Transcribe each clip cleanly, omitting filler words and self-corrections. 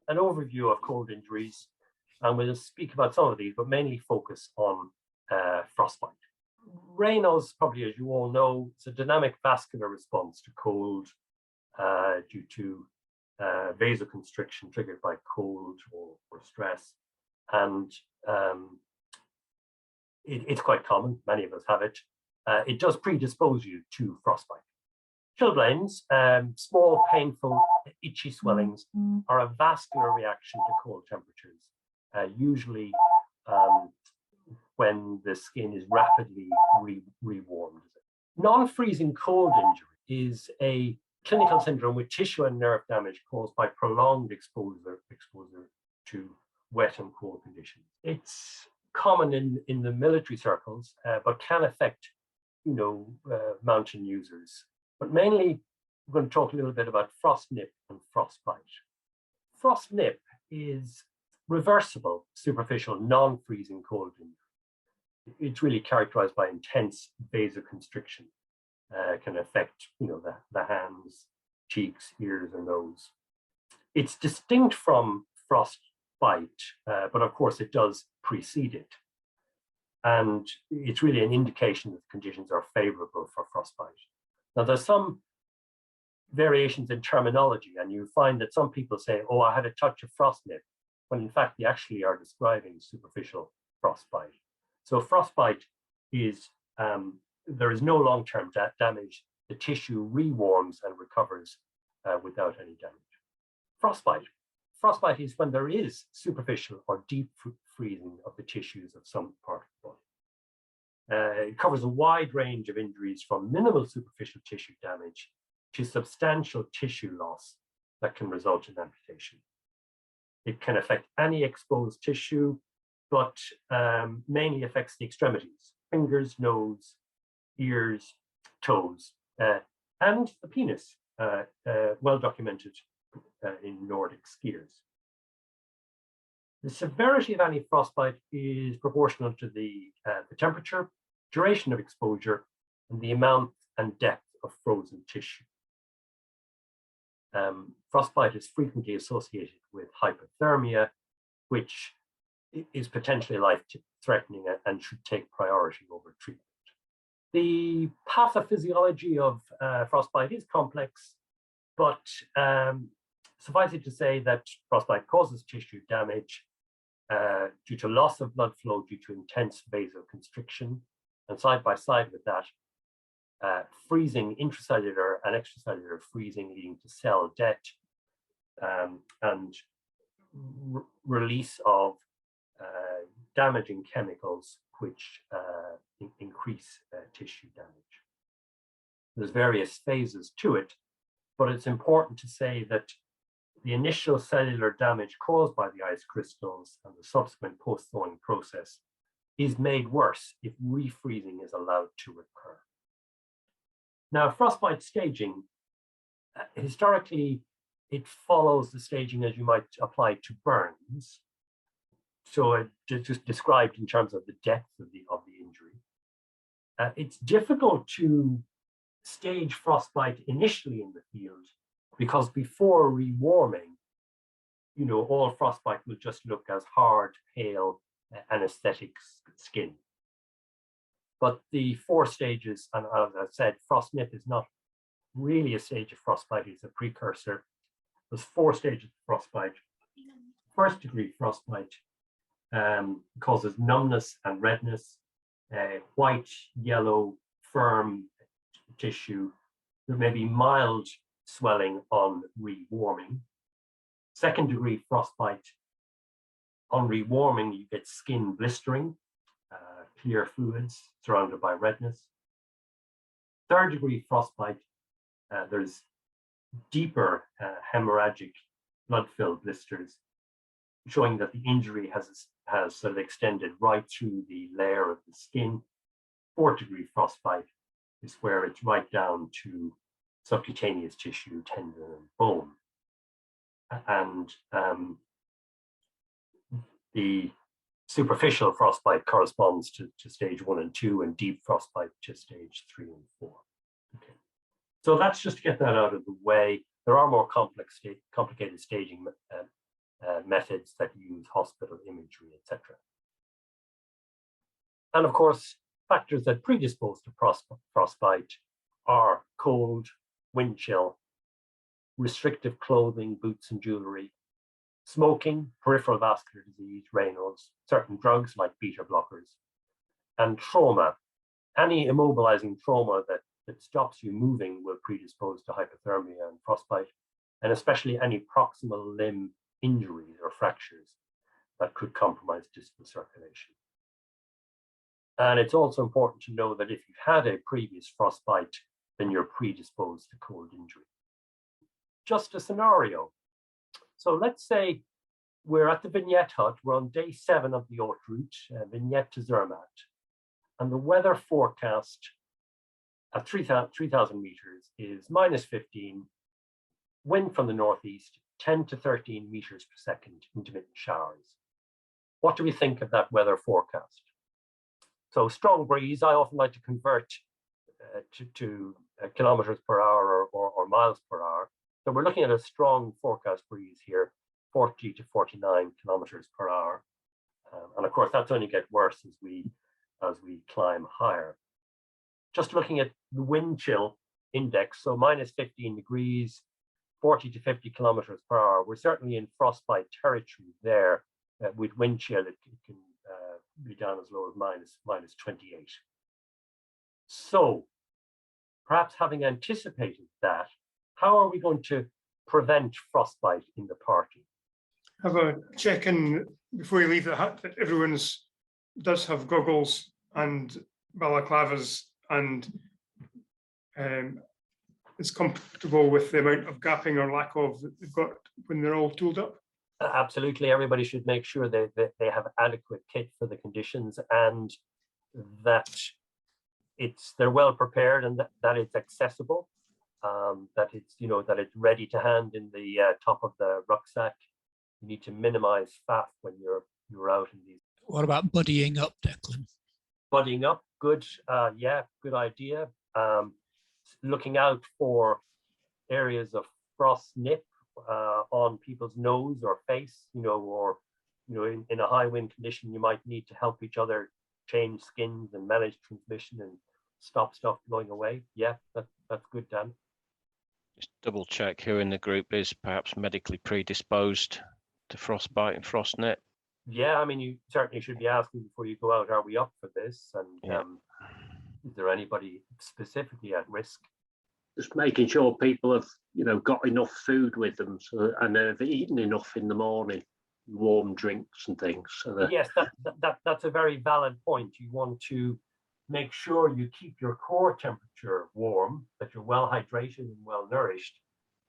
An overview of cold injuries, and we'll speak about some of these, but mainly focus on frostbite. Raynaud's, probably as you all know, it's a dynamic vascular response to cold due to vasoconstriction triggered by cold or stress. And it's quite common, many of us have it. It does predispose you to frostbite. Chilblains, small, painful, itchy swellings, are a vascular reaction to cold temperatures, usually when the skin is rapidly rewarmed. Non-freezing cold injury is a clinical syndrome with tissue and nerve damage caused by prolonged exposure to wet and cold conditions. It's common in the military circles, but can affect, mountain users. But mainly, we're going to talk a little bit about frostnip and frostbite. Frostnip is reversible, superficial, non-freezing cold injury. It's really characterized by intense vasoconstriction. Can affect, the hands, cheeks, ears, and nose. It's distinct from frostbite, but of course it does precede it. And it's really an indication that conditions are favorable for frostbite. Now, there's some variations in terminology, and you find that some people say, oh, I had a touch of frostnip, when in fact they actually are describing superficial frostbite. So frostbite is, there is no long-term damage. The tissue rewarms and recovers without any damage. Frostbite is when there is superficial or deep freezing of the tissues of some part of the body. It covers a wide range of injuries from minimal superficial tissue damage to substantial tissue loss that can result in amputation. It can affect any exposed tissue, but mainly affects the extremities, fingers, nose, ears, toes, and the penis, well documented in Nordic skiers. The severity of any frostbite is proportional to the temperature, duration of exposure, and the amount and depth of frozen tissue. Frostbite is frequently associated with hypothermia, which is potentially life-threatening and should take priority over treatment. The pathophysiology of frostbite is complex, but suffice it to say that frostbite causes tissue damage due to loss of blood flow due to intense vasoconstriction, and side by side with that, freezing, intracellular and extracellular freezing leading to cell death and release of damaging chemicals which increase tissue damage. There's various phases to it, but it's important to say that the initial cellular damage caused by the ice crystals and the subsequent post-thawing process is made worse if refreezing is allowed to occur. Now, frostbite staging, historically, it follows the staging as you might apply to burns. So it's just described in terms of the depth of the injury. It's difficult to stage frostbite initially in the field because before rewarming, all frostbite will just look as hard, pale, anesthetic skin. But the 4 stages, and as I said, frostnip is not really a stage of frostbite, it's a precursor. There's 4 stages of frostbite. First degree frostbite causes numbness and redness, white, yellow, firm tissue. There may be mild swelling on rewarming. Second degree frostbite, on rewarming, you get skin blistering, clear fluids surrounded by redness. Third degree frostbite, there's deeper hemorrhagic blood-filled blisters, showing that the injury has sort of extended right through the layer of the skin. Fourth degree frostbite is where it's right down to subcutaneous tissue, tendon, and bone. And the superficial frostbite corresponds to stage 1 and 2, and deep frostbite to stage 3 and 4. Okay. So that's just to get that out of the way. There are more complicated staging methods that use hospital imagery, etc. And of course, factors that predispose to frostbite are cold, wind chill, restrictive clothing, boots and jewelry, smoking, peripheral vascular disease, Raynaud's, certain drugs like beta blockers, and trauma. Any immobilizing trauma that stops you moving will predispose to hypothermia and frostbite, and especially any proximal limb injuries or fractures that could compromise distal circulation. And it's also important to know that if you've had a previous frostbite, then you're predisposed to cold injury. Just a scenario. So let's say we're at the Vignette Hut, we're on day 7 of the haute route, Vignette to Zermatt, and the weather forecast at 3,000 meters is -15, wind from the northeast, 10 to 13 meters per second, intermittent showers. What do we think of that weather forecast? So strong breeze, I often like to convert to kilometers per hour or miles per hour. So we're looking at a strong forecast breeze here, 40 to 49 kilometers per hour. And of course, that's only get worse as we climb higher. Just looking at the wind chill index, so -15 degrees, 40 to 50 kilometers per hour, we're certainly in frostbite territory there. With wind chill, it can be down as low as -28. So perhaps having anticipated that, how are we going to prevent frostbite in the party? Have a check-in before you leave the hut that everyone does have goggles and balaclavas and is comfortable with the amount of gapping or lack of that they've got when they're all tooled up? Absolutely, everybody should make sure that they have adequate kit for the conditions and that they're well prepared and that it's accessible, that it's ready to hand in the top of the rucksack. You need to minimize faff when you're out in these. What about buddying up, Declan? Buddying up, good. Yeah, good idea. Looking out for areas of frost nip on people's nose or face, or in a high wind condition, you might need to help each other change skins and manage transmission and stop stuff blowing away. Yeah, that's good, Dan. Just double check who in the group is perhaps medically predisposed to frostbite and frostnip. Yeah, I mean, you certainly should be asking before you go out, are we up for this? And yeah. Is there anybody specifically at risk? Just making sure people have, got enough food with them and they've eaten enough in the morning, warm drinks and things. So yes, that's a very valid point. You want to make sure you keep your core temperature warm, that you're well hydrated and well nourished,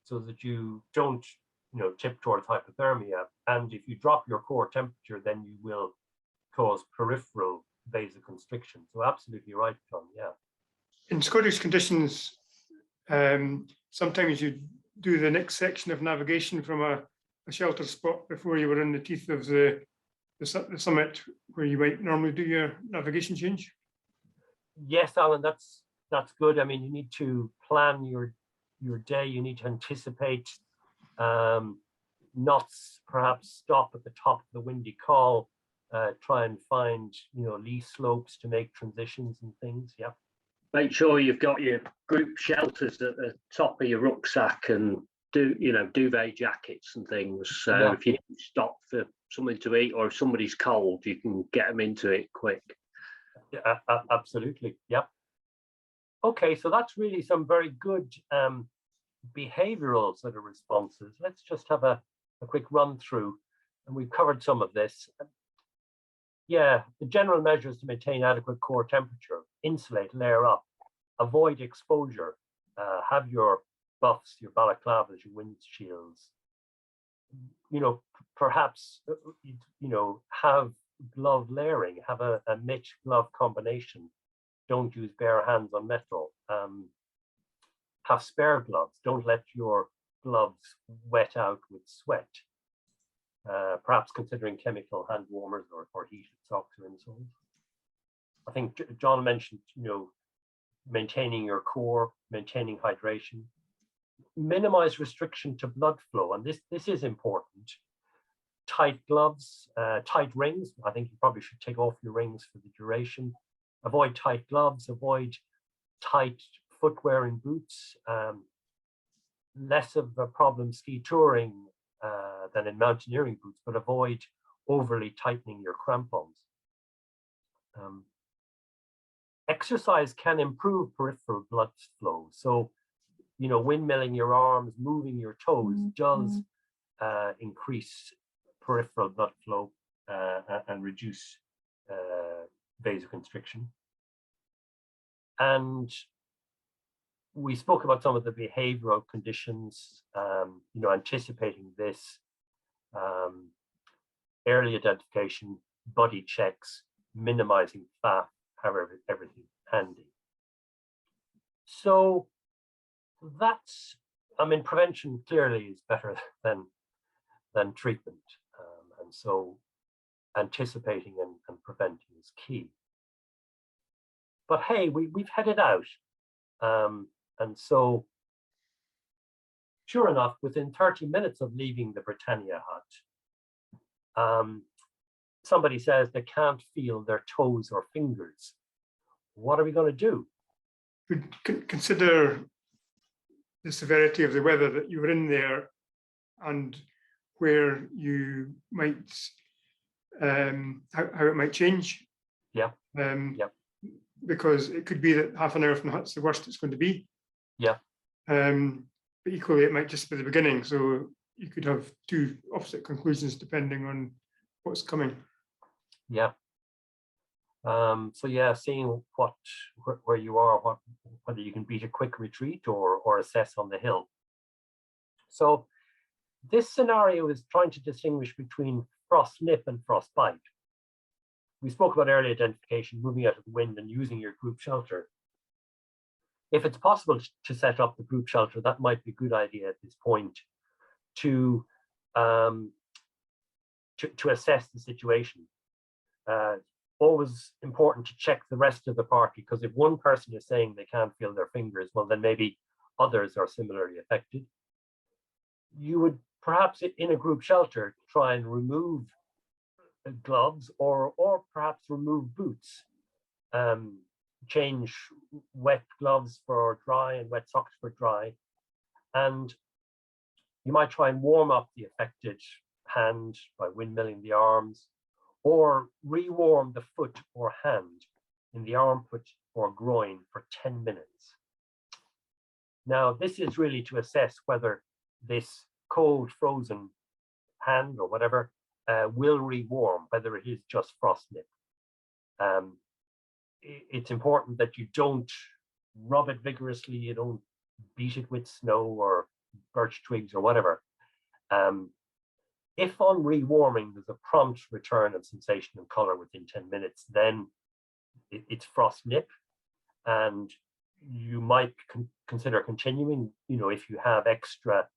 so that you don't, tip towards hypothermia. And if you drop your core temperature, then you will cause peripheral vasoconstriction. So absolutely right, John. Yeah. In Scottish conditions, sometimes you do the next section of navigation from a shelter spot before you were in the teeth of the summit, where you might normally do your navigation change. Yes, Alan, that's good. I mean, you need to plan your day. You need to anticipate, not perhaps stop at the top of the windy col, try and find lee slopes to make transitions and things. Yeah. Make sure you've got your group shelters at the top of your rucksack and duvet jackets and things. So yeah. If you stop for something to eat or if somebody's cold, you can get them into it quick. Yeah, absolutely. Yep. Okay, so that's really some very good behavioral sort of responses. Let's just have a quick run through, and we've covered some of this. Yeah, the general measures to maintain adequate core temperature: insulate, layer up, avoid exposure, have your buffs, your balaclavas, your wind shields. Perhaps have glove layering, have a mitt glove combination. Don't use bare hands on metal. Have spare gloves. Don't let your gloves wet out with sweat. Perhaps considering chemical hand warmers or heated socks or insoles. I think John mentioned, maintaining your core, maintaining hydration, minimize restriction to blood flow. And this is important. Tight gloves, tight rings. I think you probably should take off your rings for the duration. Avoid tight gloves, avoid tight footwear and boots. Less of a problem ski touring than in mountaineering boots, but avoid overly tightening your crampons. Exercise can improve peripheral blood flow. So, you know, windmilling your arms, moving your toes does increase peripheral blood flow and reduce vasoconstriction. And we spoke about some of the behavioral conditions, you know, anticipating this, early identification, body checks, minimizing fat, however, everything handy. So that's, I mean, prevention clearly is better than treatment. And so anticipating and preventing is key. But hey, we've headed out. And so, sure enough, within 30 minutes of leaving the Britannia hut, somebody says they can't feel their toes or fingers. What are we going to do? Consider the severity of the weather that you were in there and where you might, how it might change. Yeah. Because it could be that half an hour from the hut's the worst it's going to be. Yeah. But equally, it might just be the beginning. So you could have two opposite conclusions depending on what's coming. Yeah. So yeah, seeing where you are, whether you can beat a quick retreat or assess on the hill. So this scenario is trying to distinguish between frostnip and frostbite. We spoke about early identification, moving out of the wind and using your group shelter. If it's possible to set up the group shelter, that might be a good idea at this point to assess the situation. Always important to check the rest of the party, because if one person is saying they can't feel their fingers, well, then maybe others are similarly affected. You would perhaps in a group shelter try and remove gloves or perhaps remove boots. Change wet gloves for dry and wet socks for dry. And you might try and warm up the affected hand by windmilling the arms, or rewarm the foot or hand in the armpit or groin for 10 minutes. Now, this is really to assess whether this cold, frozen hand or whatever will rewarm, whether it is just frostnip. It's important that you don't rub it vigorously, you don't beat it with snow or birch twigs or whatever. If on rewarming there's a prompt return of sensation and color within 10 minutes, then it's frostnip, and you might consider continuing, you know, if you have extra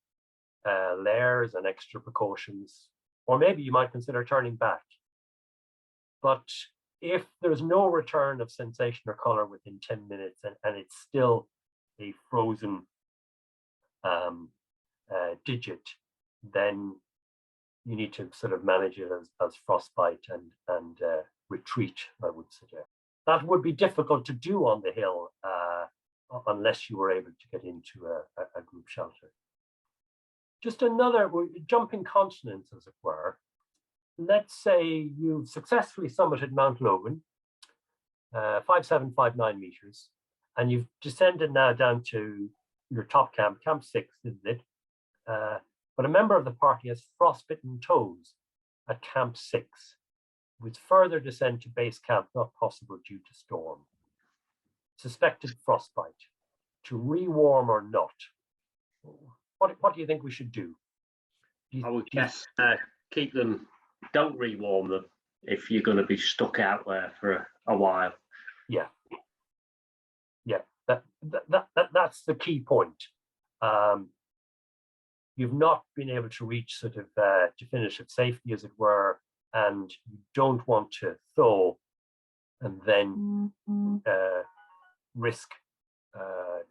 layers and extra precautions, or maybe you might consider turning back. But if there's no return of sensation or color within 10 minutes and it's still a frozen digit, then you need to sort of manage it as frostbite and retreat, I would suggest. That would be difficult to do on the hill unless you were able to get into a group shelter. Just another, jumping continents, as it were. Let's say you've successfully summited Mount Logan, 5759 meters, and you've descended now down to your top camp, Camp 6, isn't it? But a member of the party has frostbitten toes at Camp 6, with further descent to base camp not possible due to storm. Suspected frostbite. To rewarm or not? What do you think we should do? I would guess keep them, don't rewarm them if you're going to be stuck out there for a while. Yeah. Yeah, that's the key point. You've not been able to reach sort of definitive safety, as it were, and you don't want to thaw and then risk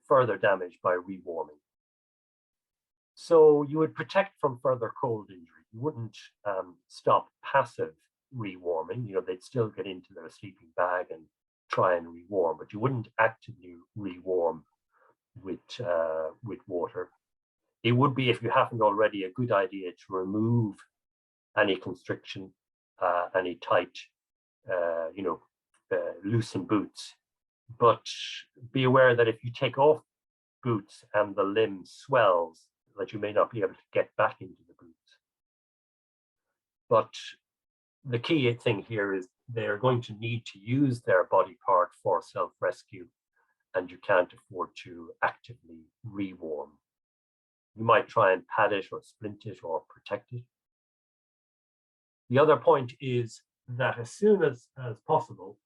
further damage by rewarming. So you would protect from further cold injury. You wouldn't stop passive rewarming. You know, they'd still get into their sleeping bag and try and rewarm, but you wouldn't actively rewarm with water. It would be, if you haven't already, a good idea to remove any constriction, any tight, loosen boots. But be aware that if you take off boots and the limb swells, that you may not be able to get back into the boots. But the key thing here is they're going to need to use their body part for self-rescue, and you can't afford to actively rewarm. You might try and pad it or splint it or protect it. The other point is that as soon as possible,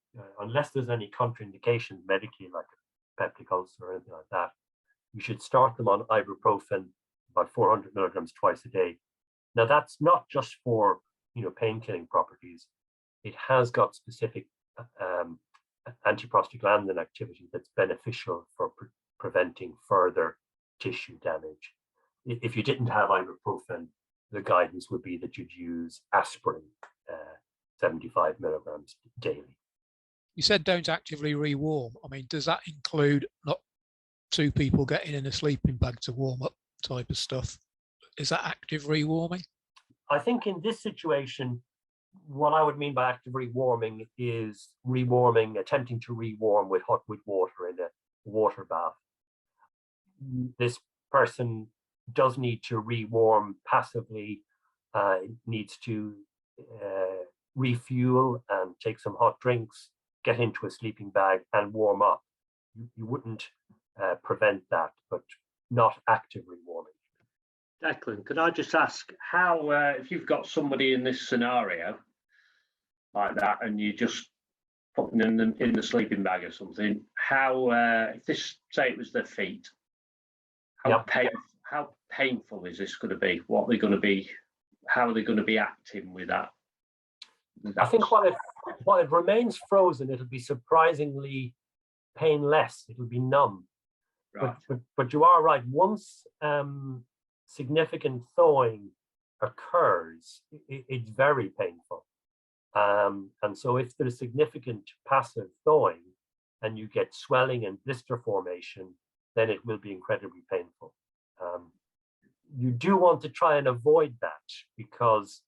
unless there's any contraindications medically, like a peptic ulcer or anything like that, you should start them on ibuprofen, about 400 milligrams twice a day. Now, that's not just for pain-killing properties. It has got specific antiprostaglandin activity that's beneficial for preventing further tissue damage. If you didn't have ibuprofen, the guidance would be that you'd use aspirin, 75 milligrams daily. You said don't actively rewarm. I mean, does that include not two people getting in a sleeping bag to warm up type of stuff? Is that active rewarming? I think in this situation, what I would mean by active rewarming is attempting to rewarm with hot wood water in a water bath. This person does need to rewarm passively, needs to refuel and take some hot drinks, get into a sleeping bag and warm up. You wouldn't prevent that, but not active rewarming. Declan, could I just ask how, if you've got somebody in this scenario like that and you just put them in the sleeping bag or something, how, if this, say it was their feet, how painful is this going to be? What are they going to be? How are they going to be acting with that? I think while it remains frozen, it'll be surprisingly painless. It'll be numb. Right. But you are right. Once significant thawing occurs, it's very painful. And so if there's significant passive thawing and you get swelling and blister formation, then it will be incredibly painful. You do want to try and avoid that because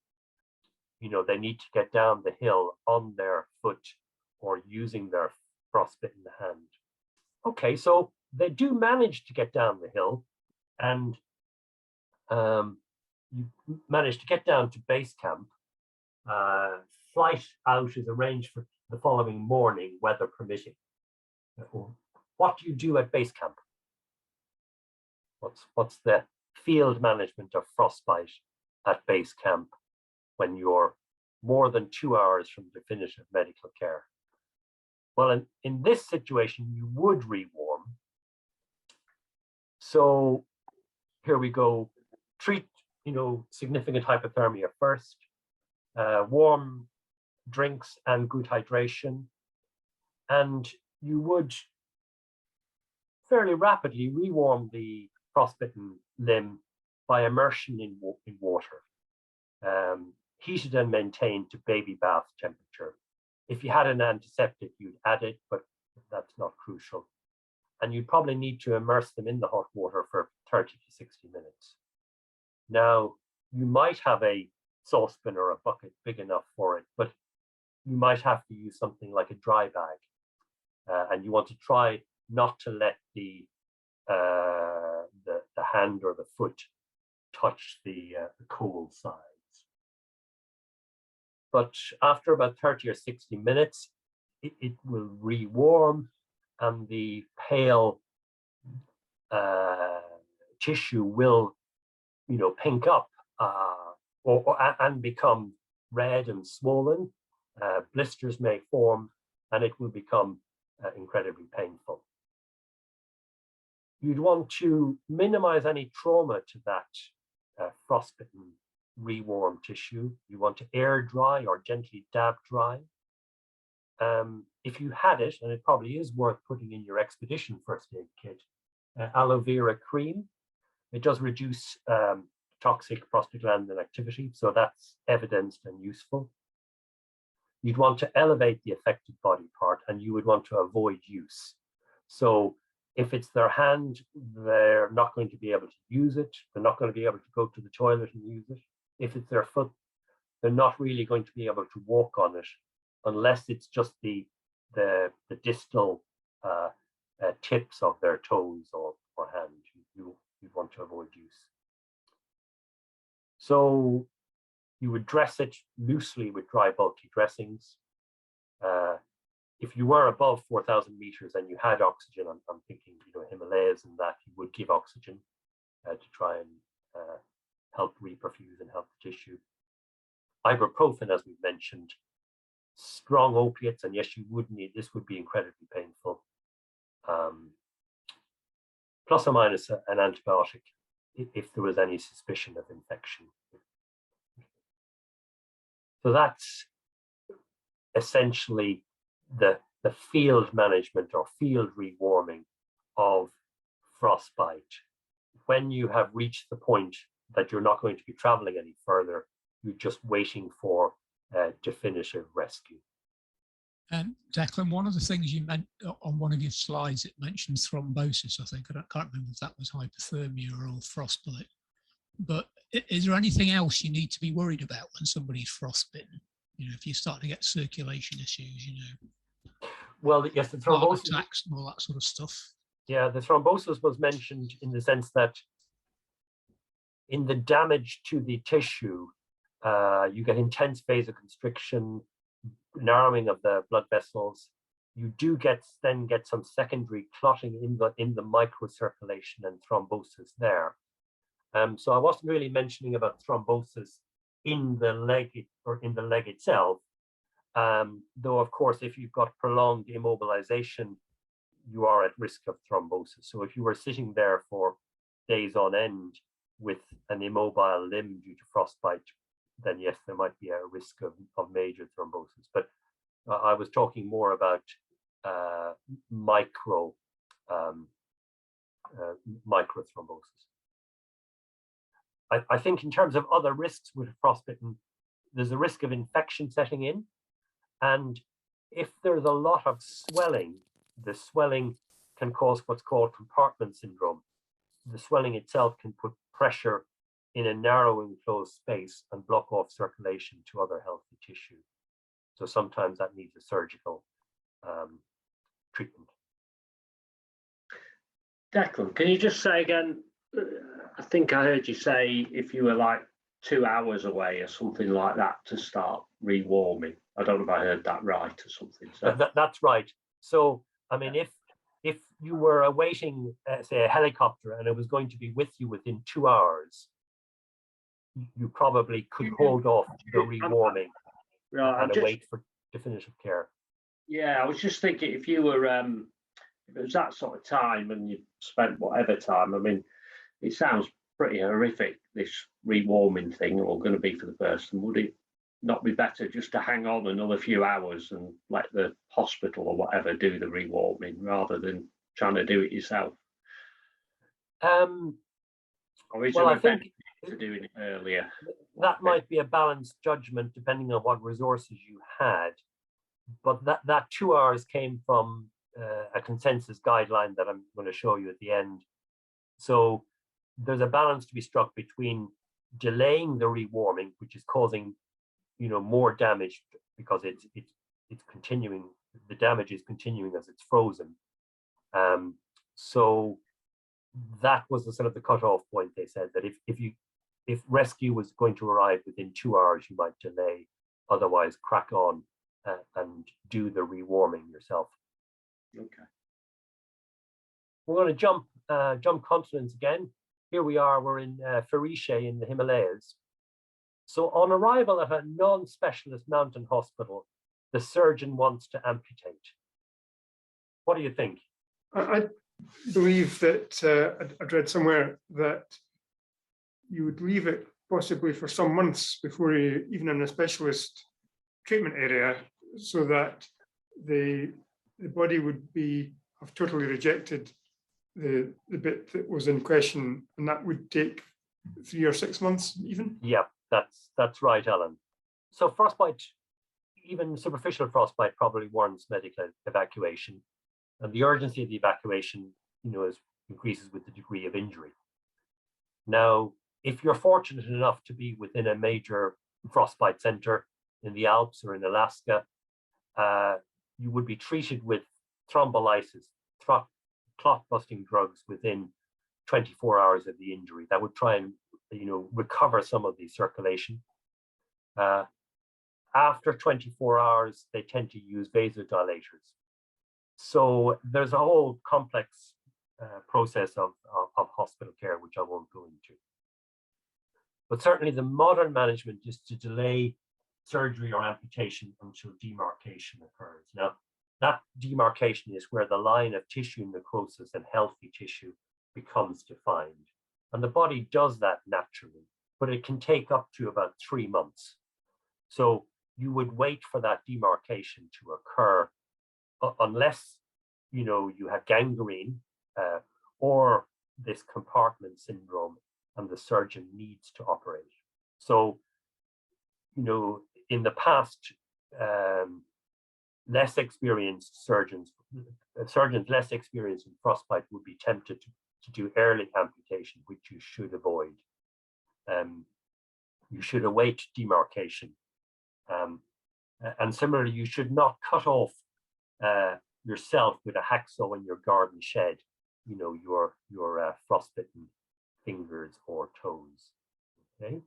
they need to get down the hill on their foot or using their frostbitten hand. Okay, so they do manage to get down the hill, and you manage to get down to base camp. Flight out is arranged for the following morning, weather permitting. What do you do at base camp? What's the field management of frostbite at base camp when you're more than 2 hours from definitive medical care? Well, in this situation, you would rewarm. So here we go. Treat, significant hypothermia first. Warm drinks and good hydration. And you would fairly rapidly rewarm the frostbitten limb by immersion in water, heated and maintained to baby bath temperature. If you had an antiseptic, you'd add it, but that's not crucial. And you'd probably need to immerse them in the hot water for 30 to 60 minutes. Now, you might have a saucepan or a bucket big enough for it, but you might have to use something like a dry bag. And you want to try not to let the hand or the foot touch the cold sides. But after about 30 or 60 minutes, it will rewarm, and the pale tissue will, pink up and become red and swollen. Blisters may form, and it will become incredibly painful. You'd want to minimize any trauma to that frostbitten rewarm tissue. You want to air dry or gently dab dry. if you had it, and it probably is worth putting in your expedition first aid kit, aloe vera cream. It does reduce toxic prostaglandin activity, so that's evidenced and useful. You'd want to elevate the affected body part, and you would want to avoid use. So if it's their hand, they're not going to be able to use it. They're not going to be able to go to the toilet and use it. If it's their foot, they're not really going to be able to walk on it unless it's just the distal tips of their toes or hand. You want to avoid use. So you would dress it loosely with dry, bulky dressings. If you were above 4,000 meters and you had oxygen, I'm thinking, Himalayas and that, you would give oxygen to try and help reperfuse and help the tissue. Ibuprofen, as we've mentioned, strong opiates, and yes, you would need, this would be incredibly painful. Plus or minus an antibiotic if there was any suspicion of infection. So that's essentially the field management or field rewarming of frostbite. When you have reached the point that you're not going to be traveling any further, you're just waiting for definitive rescue. And Declan, one of the things you meant on one of your slides, it mentioned thrombosis, I think. I can't remember if that was hypothermia or frostbite. But is there anything else you need to be worried about when somebody's frostbitten? If you start to get circulation issues, Well, yes, the thrombosis attacks and all that sort of stuff. Yeah, the thrombosis was mentioned in the sense that in the damage to the tissue, you get intense vasoconstriction, narrowing of the blood vessels. You do then get some secondary clotting in the microcirculation and thrombosis there. So I wasn't really mentioning about thrombosis in the leg itself, though of course if you've got prolonged immobilization, you are at risk of thrombosis. So if you were sitting there for days on end with an immobile limb due to frostbite, then yes, there might be a risk of major thrombosis. But I was talking more about micro thrombosis. I think in terms of other risks with frostbitten, there's a risk of infection setting in. And if there's a lot of swelling, the swelling can cause what's called compartment syndrome. The swelling itself can put pressure in a narrow enclosed space and block off circulation to other healthy tissue. So sometimes that needs a surgical treatment. Declan, can you just say again, I think I heard you say if you were like 2 hours away or something like that to start rewarming. I don't know if I heard that right or something. So. That's right. So, I mean, if you were awaiting, say, a helicopter and it was going to be with you within 2 hours, you probably could hold off the rewarming and wait for definitive care. Yeah, I was just thinking if you were, if it was that sort of time and you spent whatever time, I mean, it sounds pretty horrific, this rewarming thing, or going to be for the person. Would it not be better just to hang on another few hours and let the hospital or whatever do the rewarming rather than trying to do it yourself? Or is there a benefit to doing it earlier? That might be a balanced judgment depending on what resources you had. But that 2 hours came from a consensus guideline that I'm going to show you at the end. So there's a balance to be struck between delaying the rewarming, which is causing, more damage because it's continuing. The damage is continuing as it's frozen. So that was the sort of the cutoff point. They said that if rescue was going to arrive within 2 hours, you might delay. Otherwise, crack on and do the rewarming yourself. Okay. We're going to jump continents again. Here we are. We're in Frostnip in the Himalayas. So on arrival at a non-specialist mountain hospital, the surgeon wants to amputate. What do you think? I believe that I'd read somewhere that you would leave it possibly for some months before you even in a specialist treatment area, so that the body would have totally rejected the bit that was in question, and that would take 3 or 6 months even. Yeah, that's right, Alan. So frostbite, even superficial frostbite, probably warrants medical evacuation, and the urgency of the evacuation, increases with the degree of injury. Now, if you're fortunate enough to be within a major frostbite center in the Alps or in Alaska, you would be treated with thrombolysis, clot-busting drugs within 24 hours of the injury. That would try and recover some of the circulation. After 24 hours, they tend to use vasodilators. So there's a whole complex process of hospital care, which I won't go into. But certainly the modern management is to delay surgery or amputation until demarcation occurs. Now, that demarcation is where the line of tissue necrosis and healthy tissue becomes defined. And the body does that naturally, but it can take up to about 3 months. So you would wait for that demarcation to occur unless you have gangrene or this compartment syndrome and the surgeon needs to operate. So, in the past, less experienced surgeons less experienced in frostbite would be tempted to do early amputation, which you should avoid. You should await demarcation. And similarly, you should not cut off yourself with a hacksaw in your garden shed, your frostbitten fingers or toes. Okay.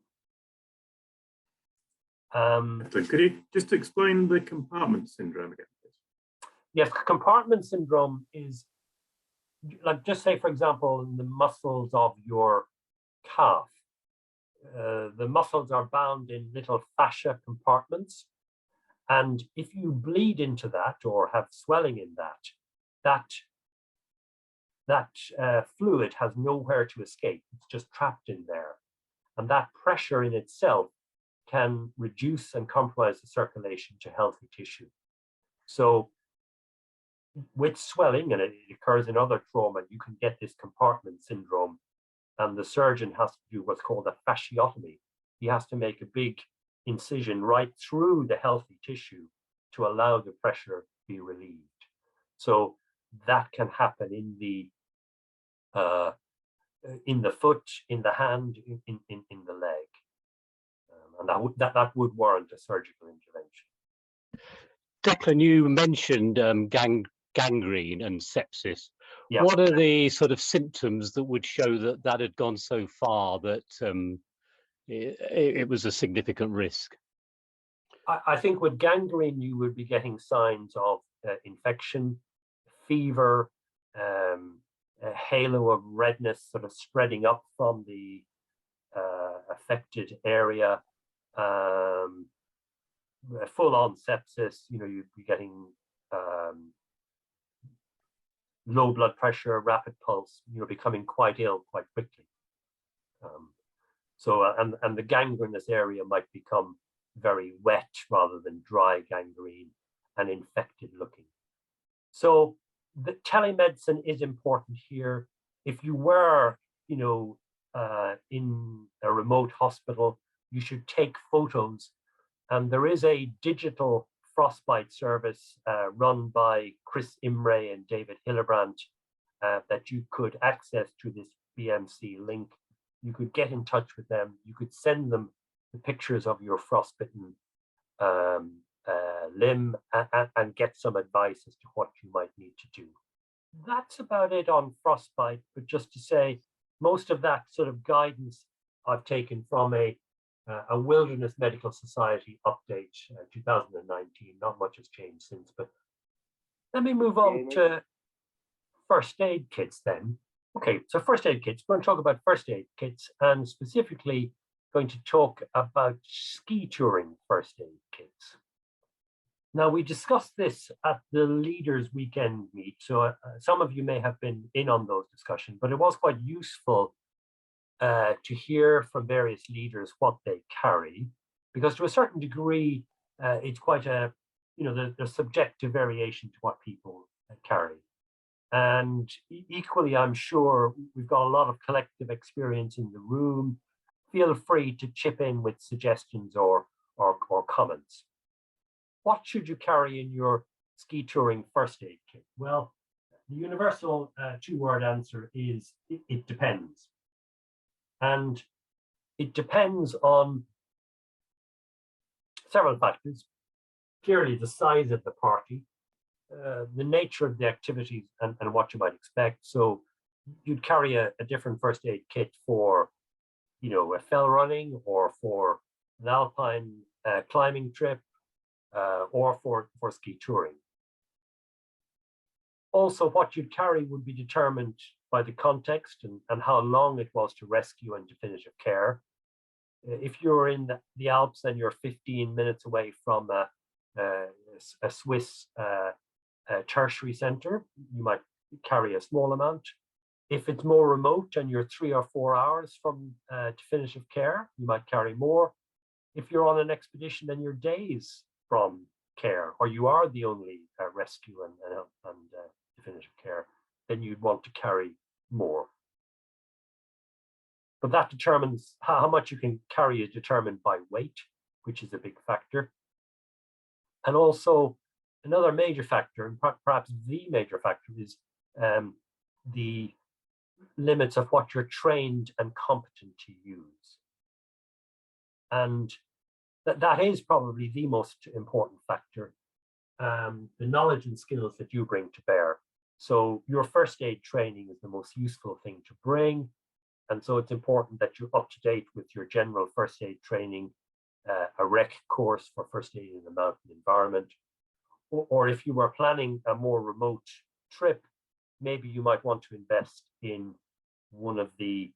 Could you just explain the compartment syndrome again, please? Yes, compartment syndrome is like, just say, for example, in the muscles of your calf, the muscles are bound in little fascia compartments. And if you bleed into that or have swelling in that fluid has nowhere to escape. It's just trapped in there. And that pressure in itself can reduce and compromise the circulation to healthy tissue. So with swelling, and it occurs in other trauma, you can get this compartment syndrome, and the surgeon has to do what's called a fasciotomy. He has to make a big incision right through the healthy tissue to allow the pressure to be relieved. So that can happen in the foot, in the hand, in the leg, and that would warrant a surgical intervention. Declan, you mentioned gangrene and sepsis. Yeah. What are the sort of symptoms that would show that had gone so far that it was a significant risk? I think with gangrene, you would be getting signs of infection, fever, a halo of redness sort of spreading up from the affected area, full-on sepsis. You'd be getting low blood pressure, rapid pulse. You're becoming quite ill quite quickly. And the gangrenous area might become very wet rather than dry gangrene and infected looking. So the telemedicine is important here. If you were, in a remote hospital, you should take photos. And there is a digital frostbite service run by Chris Imre and David Hillebrand that you could access through this BMC link. You could get in touch with them. You could send them the pictures of your frostbitten limb and get some advice as to what you might need to do. That's about it on frostbite, but just to say, most of that sort of guidance I've taken from a Wilderness Medical Society update, 2019. Not much has changed since, but let me move on to first aid kits then. Okay, so first aid kits. We're going to talk about first aid kits, and specifically going to talk about ski touring first aid kits. Now, we discussed this at the Leaders Weekend meet, so some of you may have been in on those discussions, but it was quite useful to hear from various leaders what they carry, because to a certain degree, it's quite a there's subjective variation to what people carry. And equally, I'm sure we've got a lot of collective experience in the room. Feel free to chip in with suggestions or comments. What should you carry in your ski touring first aid kit? Well, the universal two-word answer is it depends. And it depends on several factors. Clearly, the size of the party, the nature of the activities, and what you might expect. So you'd carry a different first aid kit for, a fell running, or for an alpine climbing trip, or for ski touring. Also, what you'd carry would be determined by the context and how long it was to rescue and definitive care. If you're in the Alps and you're 15 minutes away from a Swiss tertiary center, you might carry a small amount. If it's more remote and you're 3 or 4 hours from definitive care, you might carry more. If you're on an expedition and you're days from care, or you are the only rescue and definitive care, then you'd want to carry more. But that determines how much you can carry is determined by weight, which is a big factor. And also another major factor, and perhaps the major factor, is the limits of what you're trained and competent to use. And that is probably the most important factor, the knowledge and skills that you bring to bear. So your first aid training is the most useful thing to bring. And so it's important that you're up to date with your general first aid training, a rec course for first aid in the mountain environment. Or if you were planning a more remote trip, maybe you might want to invest in one of the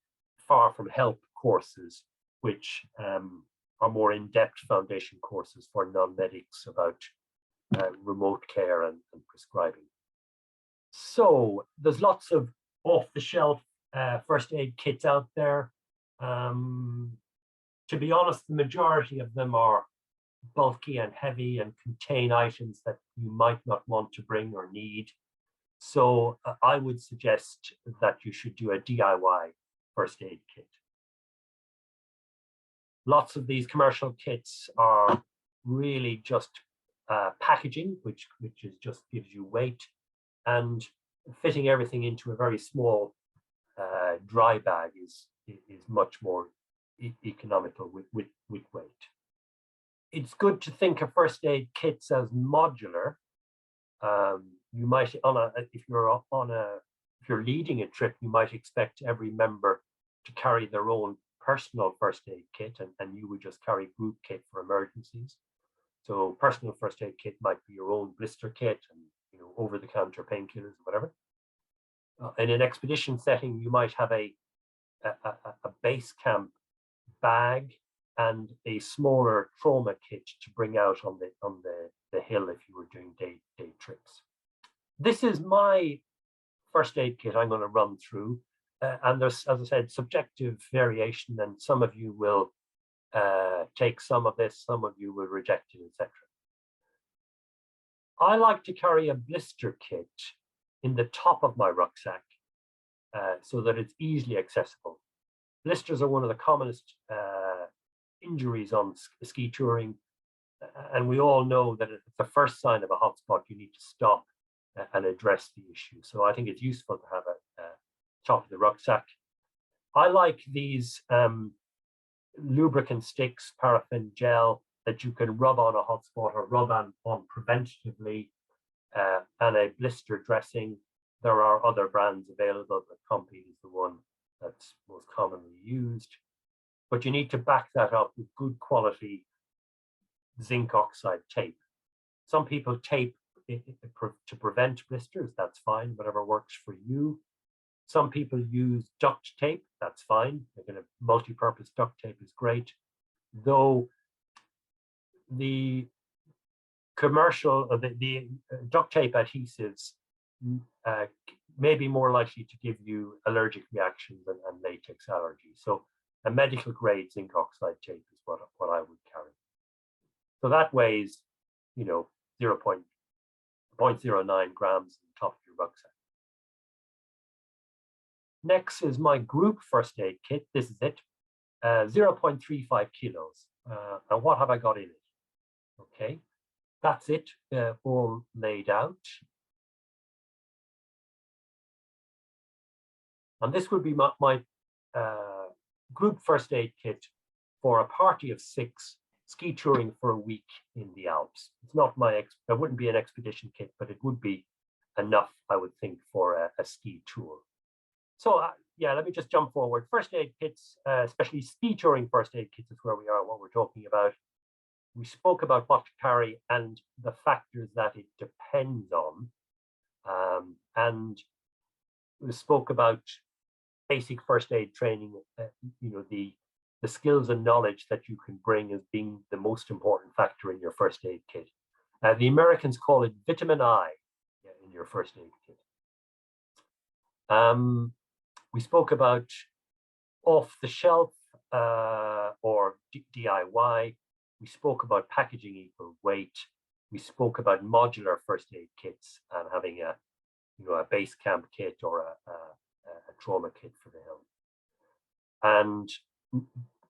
Far From Help courses, which are more in-depth foundation courses for non-medics about remote care and prescribing. So there's lots of off-the-shelf first aid kits out there. To be honest, the majority of them are bulky and heavy and contain items that you might not want to bring or need. So I would suggest that you should do a DIY first aid kit. Lots of these commercial kits are really just packaging, which just gives you weight, and fitting everything into a very small dry bag is much more economical with weight. It's good to think of first aid kits as modular. You might, if you're leading a trip, you might expect every member to carry their own personal first aid kit, and you would just carry group kit for emergencies. So personal first aid kit might be your own blister kit and over-the-counter painkillers, whatever. In an expedition setting, you might have a base camp bag and a smaller trauma kit to bring out on the hill if you were doing day trips. This is my first aid kit I'm going to run through, and there's, as I said, subjective variation, and some of you will take some of this, some of you will reject it, etc. I like to carry a blister kit in the top of my rucksack so that it's easily accessible. Blisters are one of the commonest injuries on ski touring, and we all know that at the first sign of a hotspot, you need to stop and address the issue. So I think it's useful to have a top of the rucksack. I like these lubricant sticks, paraffin gel, that you can rub on a hotspot or rub on preventatively, and a blister dressing. There are other brands available, but Compeed is the one that's most commonly used. But you need to back that up with good quality zinc oxide tape. Some people tape to prevent blisters, that's fine, whatever works for you. Some people use duct tape, that's fine. Again, a multi-purpose duct tape is great, though the commercial, the duct tape adhesives may be more likely to give you allergic reactions and latex allergies. So a medical grade zinc oxide tape is what I would carry. So that weighs, 0.09 grams on top of your rucksack. Next is my group first aid kit. This is it, 0.35 kilos. And what have I got in it? Okay, that's it, all laid out. And this would be my group first aid kit for a party of 6 ski touring for a week in the Alps. It's not it wouldn't be an expedition kit, but it would be enough, I would think, for a ski tour. So yeah, let me just jump forward. First aid kits, especially ski touring first aid kits is where we are, what we're talking about. We spoke about what to carry and the factors that it depends on. And we spoke about basic first aid training, the skills and knowledge that you can bring as being the most important factor in your first aid kit. The Americans call it vitamin I in your first aid kit. We spoke about off the shelf or DIY. We spoke about packaging equal weight. We spoke about modular first aid kits and having a base camp kit or a trauma kit for the hill. And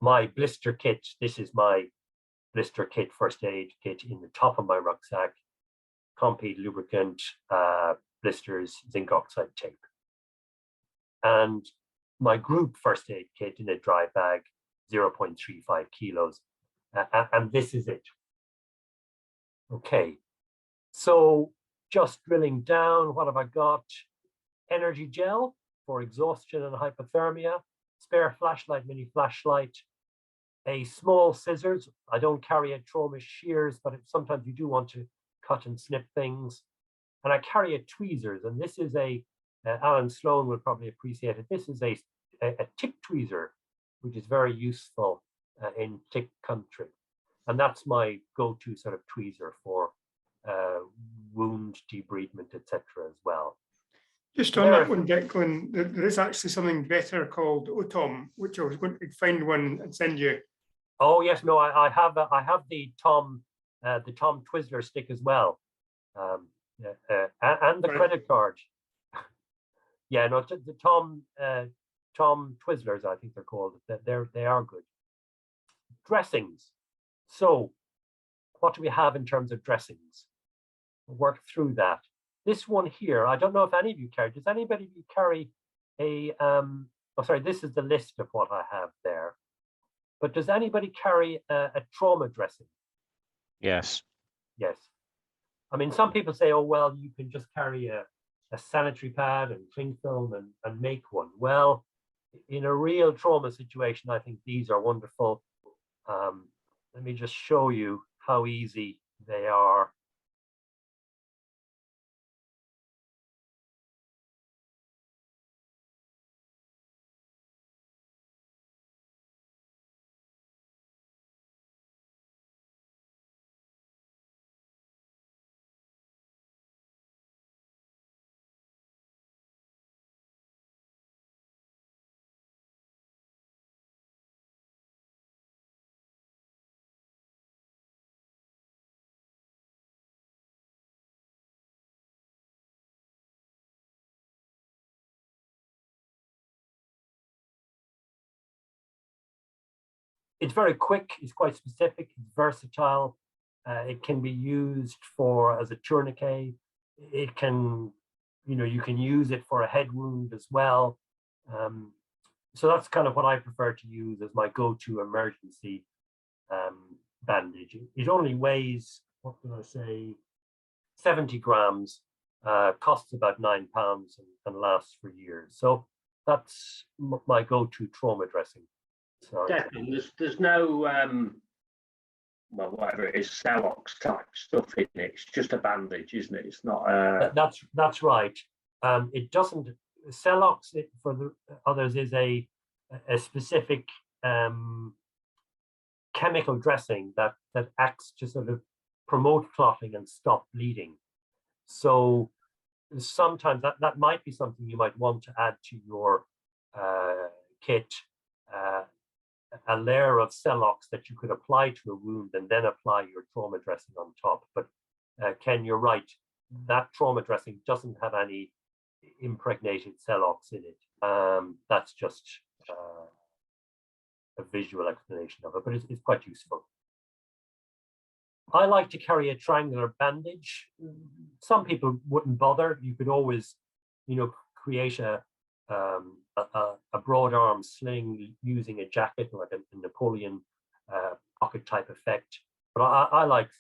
my blister kit, this is my blister kit, first aid kit in the top of my rucksack, Compeed lubricant, blisters, zinc oxide tape. And my group first aid kit in a dry bag, 0.35 kilos. And this is it. Okay, so just drilling down, what have I got? Energy gel for exhaustion and hypothermia, spare flashlight, mini flashlight, a small scissors. I don't carry a trauma shears, but sometimes you do want to cut and snip things. And I carry a tweezers, and this is Alan Sloan will probably appreciate it. This is a tick tweezer, which is very useful in tick country. And that's my go-to sort of tweezer for wound debridement, etc. as well. Just on that one, Declan, there is actually something better called OTOM, which I was going to find one and send you. Oh yes, no, I have the Tom Twizzler stick as well, and the credit card. Yeah, no, the Tom Twizzlers, I think they're called. They are good. Dressings. So, what do we have in terms of dressings? We'll work through that. This one here, I don't know if any of you carry. Does anybody carry a? Oh, sorry. This is the list of what I have there. But does anybody carry a trauma dressing? Yes. Yes. I mean, some people say, oh, well, you can just carry a sanitary pad and cling film and make one. Well, in a real trauma situation, I think these are wonderful. Let me just show you how easy they are. It's very quick, it's quite specific, it's versatile. It can be used as a tourniquet. It can, you can use it for a head wound as well. So that's kind of what I prefer to use as my go-to emergency bandage. It only weighs, what can I say, 70 grams, costs about £9 and lasts for years. So that's my go-to trauma dressing. Definitely, there's no well, whatever it is, Celox type stuff in it. It's just a bandage, isn't it? It's not. That's right. It doesn't. Celox for the others is a specific chemical dressing that acts to sort of promote clotting and stop bleeding. So sometimes that might be something you might want to add to your kit. A layer of Celox that you could apply to a wound and then apply your trauma dressing on top. But Ken, you're right. That trauma dressing doesn't have any impregnated Celox in it. That's just a visual explanation of it, but it's quite useful. I like to carry a triangular bandage. Some people wouldn't bother. You could always, create a broad arm sling using a jacket, like a Napoleon pocket type effect. But I like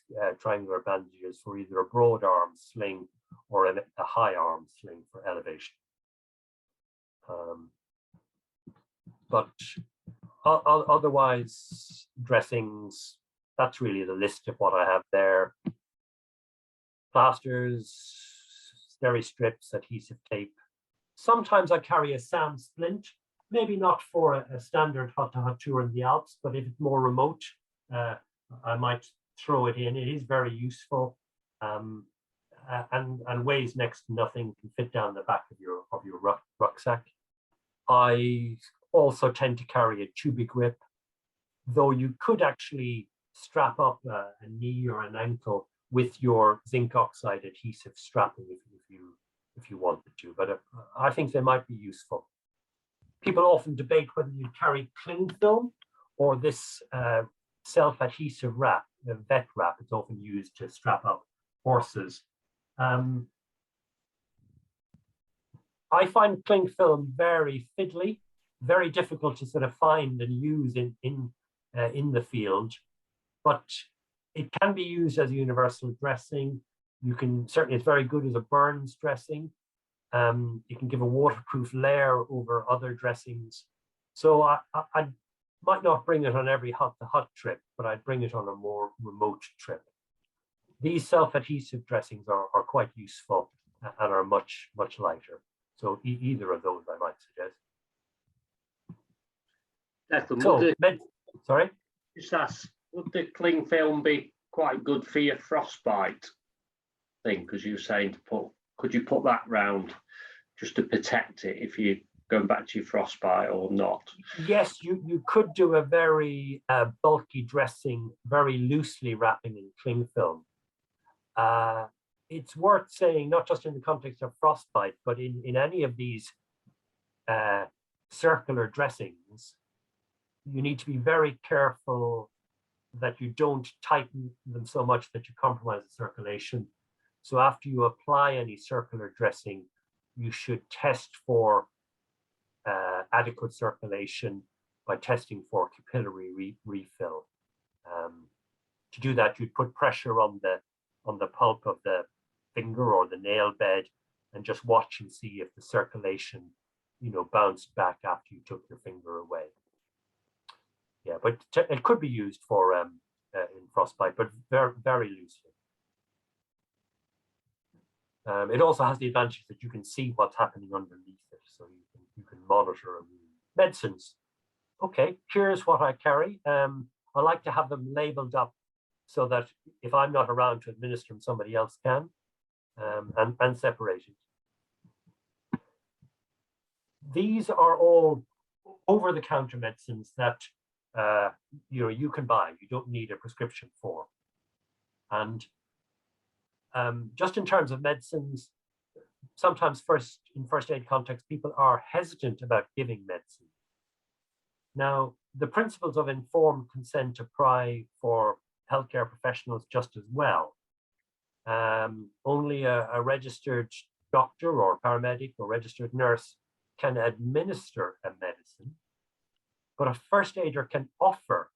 triangular bandages for either a broad arm sling or a high arm sling for elevation. But otherwise, dressings, that's really the list of what I have there. Plasters, steri strips, adhesive tape. Sometimes I carry a SAM splint, maybe not for a standard hut-to-hut tour in the Alps, but if it's more remote, I might throw it in. It is very useful and weighs next to nothing, can fit down the back of your rucksack. I also tend to carry a tubic grip, though you could actually strap up a knee or an ankle with your zinc oxide adhesive strapping if you wanted to, but I think they might be useful. People often debate whether you carry cling film or this self-adhesive wrap, the vet wrap. It's often used to strap up horses. I find cling film very fiddly, very difficult to sort of find and use in the field, but it can be used as a universal dressing. You can certainly, it's very good as a burns dressing. You can give a waterproof layer over other dressings. So I might not bring it on every hut-to-hut trip, but I'd bring it on a more remote trip. These self-adhesive dressings are quite useful and are much lighter. So either of those I might suggest. Declan, So, sorry? Just ask, would the cling film be quite good for your frostbite thing? Because you were saying could you put that round just to protect it if you're going back to your frostbite or not? Yes, you could do a very bulky dressing, very loosely wrapping in cling film. It's worth saying, not just in the context of frostbite, but in any of these circular dressings, you need to be very careful that you don't tighten them so much that you compromise the circulation. So after you apply any circular dressing, you should test for adequate circulation by testing for capillary refill. To do that, you'd put pressure on the pulp of the finger or the nail bed and just watch and see if the circulation, bounced back after you took your finger away. Yeah, but it could be used for in frostbite, but very, very loosely. It also has the advantage that you can see what's happening underneath it, so you can monitor a wound. Medicines. Okay, here's what I carry. I like to have them labeled up so that if I'm not around to administer them, somebody else can, and separated. These are all over-the-counter medicines that you can buy. You don't need a prescription for. And just in terms of medicines, sometimes in first aid context, people are hesitant about giving medicine. Now, the principles of informed consent apply for healthcare professionals just as well. Only a registered doctor or paramedic or registered nurse can administer a medicine, but a first aider can offer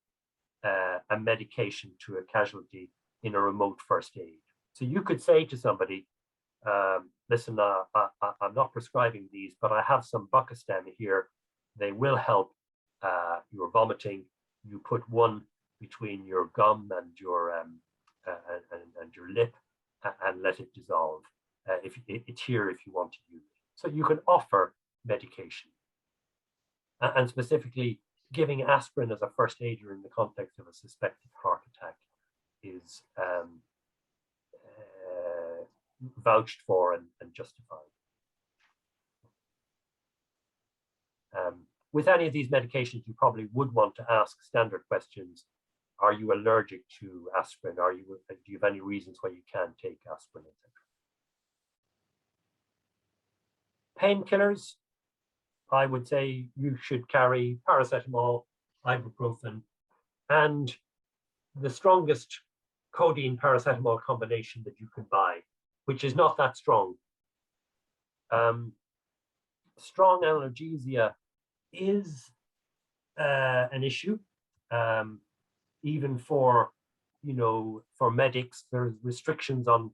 a medication to a casualty in a remote first aid. So you could say to somebody, listen, I'm not prescribing these, but I have some Bucostem here. They will help your vomiting. You put one between your gum and your lip and let it dissolve. It's here if you want to use it. So you can offer medication. And specifically, giving aspirin as a first aider in the context of a suspected heart attack is vouched for and justified. With any of these medications, you probably would want to ask standard questions. Are you allergic to aspirin? Do you have any reasons why you can't take aspirin, etc.? Painkillers, I would say you should carry paracetamol, ibuprofen, and the strongest codeine paracetamol combination that you can buy, which is not that strong. Strong analgesia is an issue, even for, for medics. There's restrictions on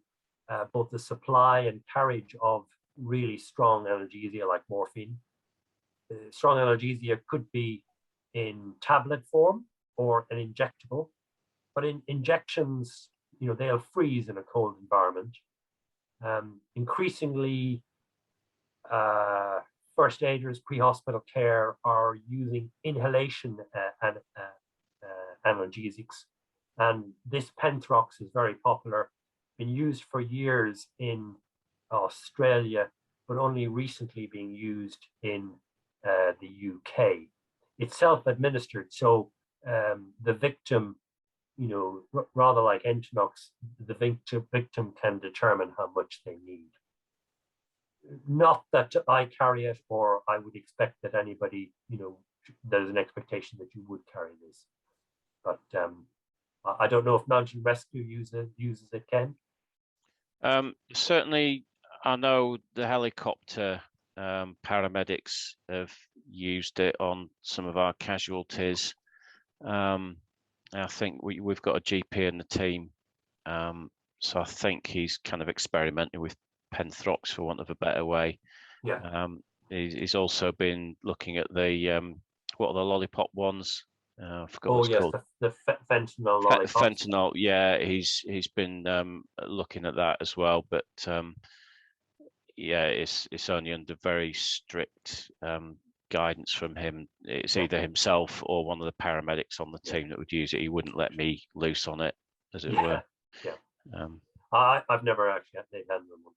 both the supply and carriage of really strong analgesia like morphine. Strong analgesia could be in tablet form or an injectable, but in injections, they'll freeze in a cold environment. Increasingly, first aiders, pre-hospital care are using inhalation analgesics, and this Penthrox is very popular, been used for years in Australia, but only recently being used in the UK. It's self-administered, so the victim, rather like Entonox, the victim can determine how much they need. Not that I carry it, or I would expect that anybody, there's an expectation that you would carry this. But I don't know if Mountain Rescue uses it, Ken? Certainly, I know the helicopter paramedics have used it on some of our casualties. I think we've got a GP in the team, so I think he's kind of experimenting with Penthrox, for want of a better way. Yeah. He's also been looking at the what are the lollipop ones? I forgot what it's called. The fentanyl lollipops. Fentanyl, yeah. He's been looking at that as well, but yeah, it's only under very strict guidance from him. It's either himself or one of the paramedics on the team that would use it. He wouldn't let me loose on it, as it were. Yeah. I've never actually had one.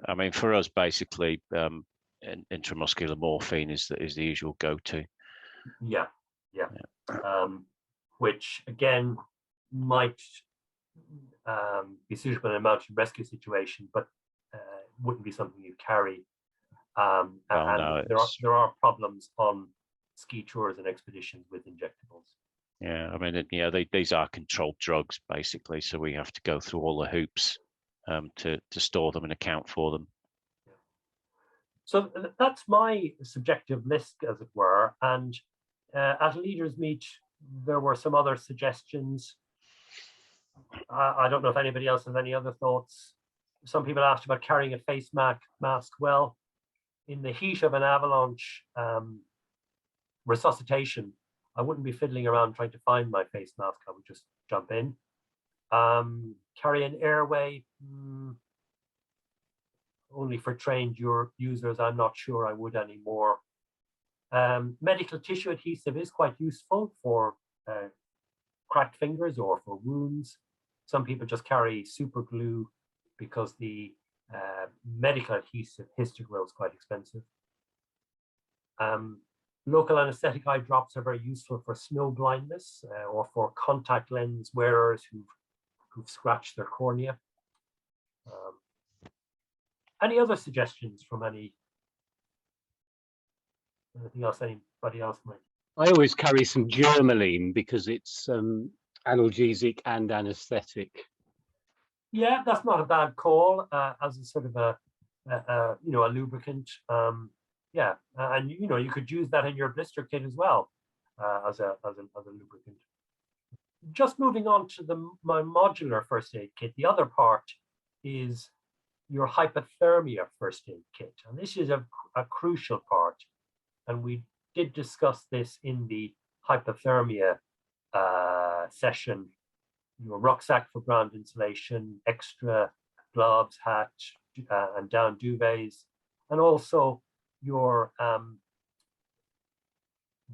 I mean, for us, basically, intramuscular morphine is the usual go-to. Yeah. Which again might be suitable in a mountain rescue situation, but wouldn't be something you carry. No, there are problems on ski tours and expeditions with injectables. Yeah, I mean, these are controlled drugs basically, so we have to go through all the hoops to store them and account for them. So that's my subjective list, as it were. And at Leaders Meet, there were some other suggestions. I don't know if anybody else has any other thoughts. Some people asked about carrying a face mask. Well, in the heat of an avalanche resuscitation, I wouldn't be fiddling around trying to find my face mask. I would just jump in. Carry an airway, only for trained users. I'm not sure I would anymore. Medical tissue adhesive is quite useful for cracked fingers or for wounds. Some people just carry super glue because the medical adhesive Histoglue is quite expensive. Local anesthetic eye drops are very useful for snow blindness or for contact lens wearers who've scratched their cornea. Any other suggestions from anything else anybody else might? I always carry some Germaline because it's analgesic and anesthetic. Yeah, that's not a bad call as a sort of a lubricant. Yeah, and you could use that in your blister kit as well as a lubricant. Just moving on to my modular first aid kit. The other part is your hypothermia first aid kit, and this is a crucial part. And we did discuss this in the hypothermia session. Your rucksack for ground insulation, extra gloves, hat, and down duvets, and also your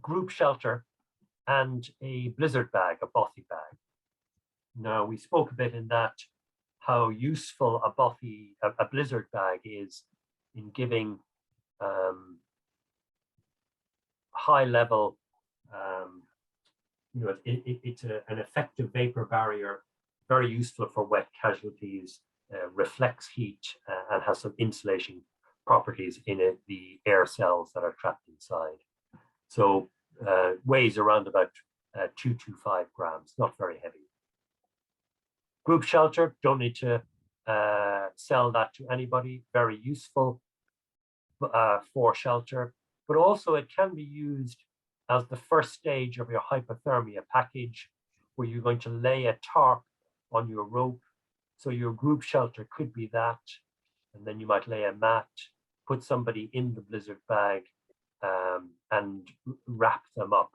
group shelter and a blizzard bag, a bothy bag. Now, we spoke a bit in that how useful a blizzard bag is in giving high level it's an effective vapor barrier, very useful for wet casualties, reflects heat, and has some insulation properties in it, the air cells that are trapped inside. So weighs around about 225 grams, not very heavy. Group shelter, don't need to sell that to anybody, very useful for shelter, but also it can be used as the first stage of your hypothermia package, where you're going to lay a tarp on your rope. So your group shelter could be that, and then you might lay a mat, put somebody in the blizzard bag, and wrap them up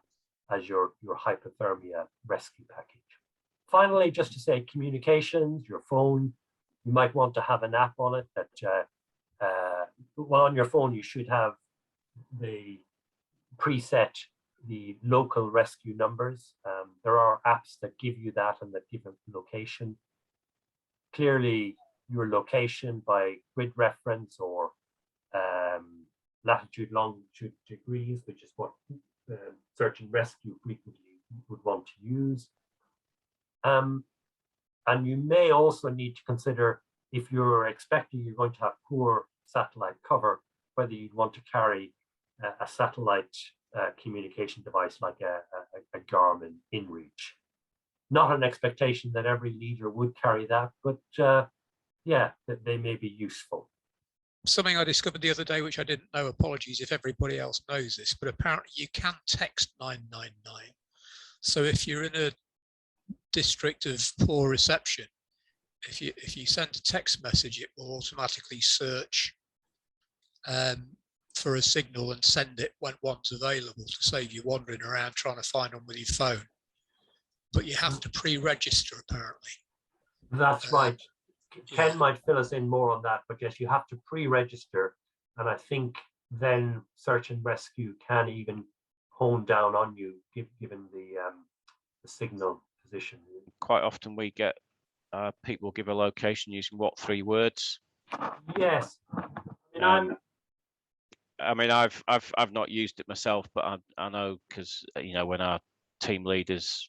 as your hypothermia rescue package. Finally, just to say, communications, your phone, you might want to have an app on it that, well, on your phone, you should have the preset, the local rescue numbers. There are apps that give you that and that give a location. Clearly, your location by grid reference or latitude, longitude degrees, which is what search and rescue frequently would want to use. And you may also need to consider, if you're expecting you're going to have poor satellite cover, whether you'd want to carry a satellite communication device like a Garmin InReach. Not an expectation that every leader would carry that, but yeah, that they may be useful. Something I discovered the other day, which I didn't know, apologies if everybody else knows this, but apparently you can text 999. So if you're in a district of poor reception, if you send a text message, it will automatically search for a signal and send it when one's available, to save you wandering around trying to find one with your phone. But you have to pre-register, apparently. That's right. Ken might fill us in more on that, but yes, you have to pre-register, and I think then search and rescue can even hone down on you, given the signal position. Quite often we get people give a location using what 3 words? Yes. I mean, I've not used it myself, but I know, because when our team leaders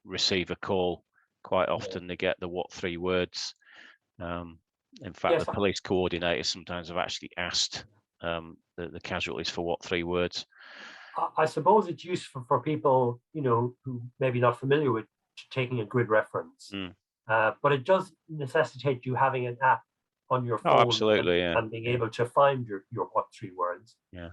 receive a call, quite often they get the what 3 words. In fact, Yes, the police coordinators sometimes have actually asked the casualties for what 3 words. I suppose it's useful for people, who maybe not familiar with taking a grid reference, but it does necessitate you having an app on your phone. Oh, absolutely, and being able to find your what 3 words. Yeah.